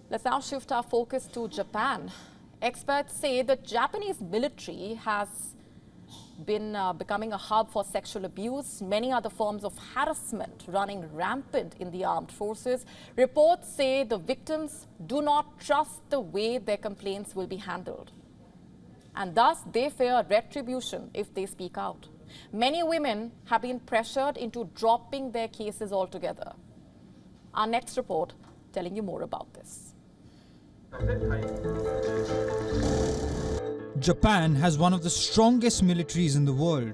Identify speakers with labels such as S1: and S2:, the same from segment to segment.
S1: Let's now shift our focus to Japan. Experts say the Japanese military has been becoming a hub for sexual abuse, many other forms of harassment running rampant in the armed forces. Reports say the victims do not trust the way their complaints will be handled, and thus they fear retribution if they speak out. Many women have been pressured into dropping their cases altogether. Our next report telling you more about this.
S2: Japan has one of the strongest militaries in the world.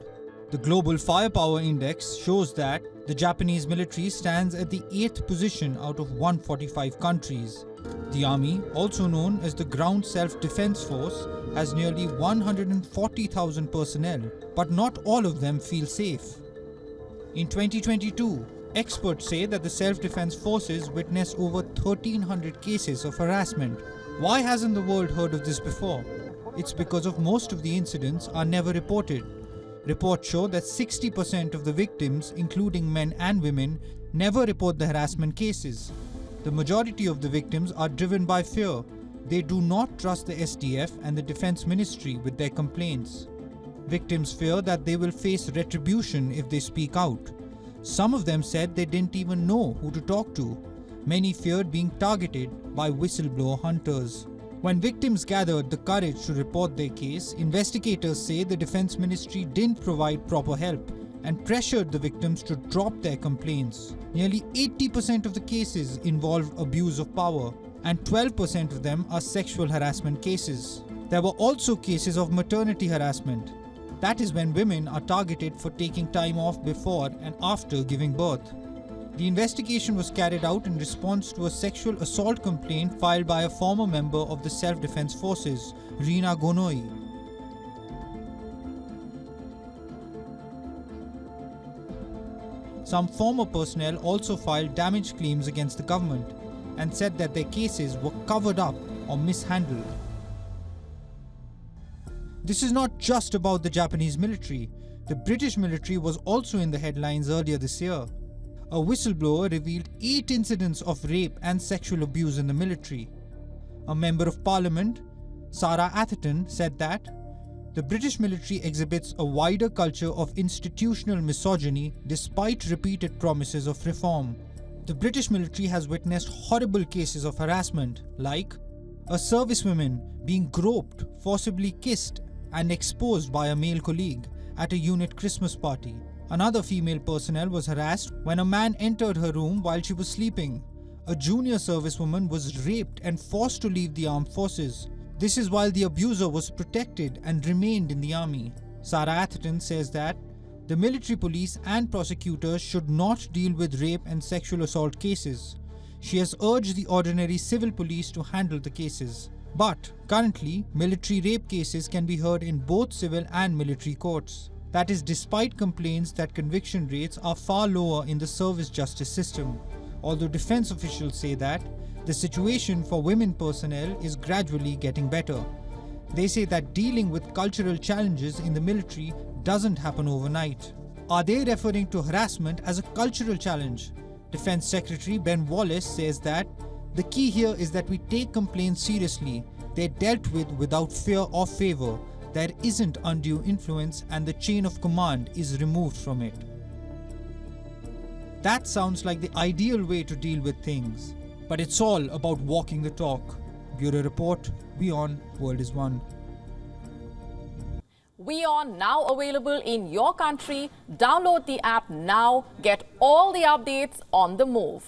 S2: The Global Firepower Index shows that the Japanese military stands at the 8th position out of 145 countries. The army, also known as the Ground Self-Defense Force, has nearly 140,000 personnel, but not all of them feel safe. In 2022, experts say that the self-defense forces witnessed over 1,300 cases of harassment. Why hasn't the world heard of this before? It's because of most of the incidents are never reported. Reports show that 60% of the victims, including men and women, never report the harassment cases. The majority of the victims are driven by fear. They do not trust the SDF and the Defense Ministry with their complaints. Victims fear that they will face retribution if they speak out. Some of them said they didn't even know who to talk to. Many feared being targeted by whistleblower hunters. When victims gathered the courage to report their case, investigators say the Defense Ministry didn't provide proper help and pressured the victims to drop their complaints. Nearly 80% of the cases involve abuse of power, and 12% of them are sexual harassment cases. There were also cases of maternity harassment. That is when women are targeted for taking time off before and after giving birth. The investigation was carried out in response to a sexual assault complaint filed by a former member of the Self-Defense Forces, Rina Gonoi. Some former personnel also filed damage claims against the government and said that their cases were covered up or mishandled. This is not just about the Japanese military. The British military was also in the headlines earlier this year. A whistleblower revealed 8 incidents of rape and sexual abuse in the military. A member of parliament, Sarah Atherton, said that the British military exhibits a wider culture of institutional misogyny despite repeated promises of reform. The British military has witnessed horrible cases of harassment, like a servicewoman being groped, forcibly kissed, and exposed by a male colleague at a unit Christmas party. Another female personnel was harassed when a man entered her room while she was sleeping. A junior servicewoman was raped and forced to leave the armed forces. This is while the abuser was protected and remained in the army. Sarah Atherton says that the military police and prosecutors should not deal with rape and sexual assault cases. She has urged the ordinary civil police to handle the cases. But currently, military rape cases can be heard in both civil and military courts. That is despite complaints that conviction rates are far lower in the service justice system, although defense officials say that the situation for women personnel is gradually getting better. They say that dealing with cultural challenges in the military doesn't happen overnight. Are they referring to harassment as a cultural challenge? Defense Secretary Ben Wallace says that the key here is that we take complaints seriously. They're dealt with without fear or favor. There isn't undue influence and the chain of command is removed from it. That sounds like the ideal way to deal with things. But it's all about walking the talk. Bureau Report, WION World is One.
S1: WION now available in your country. Download the app now. Get all the updates on the move.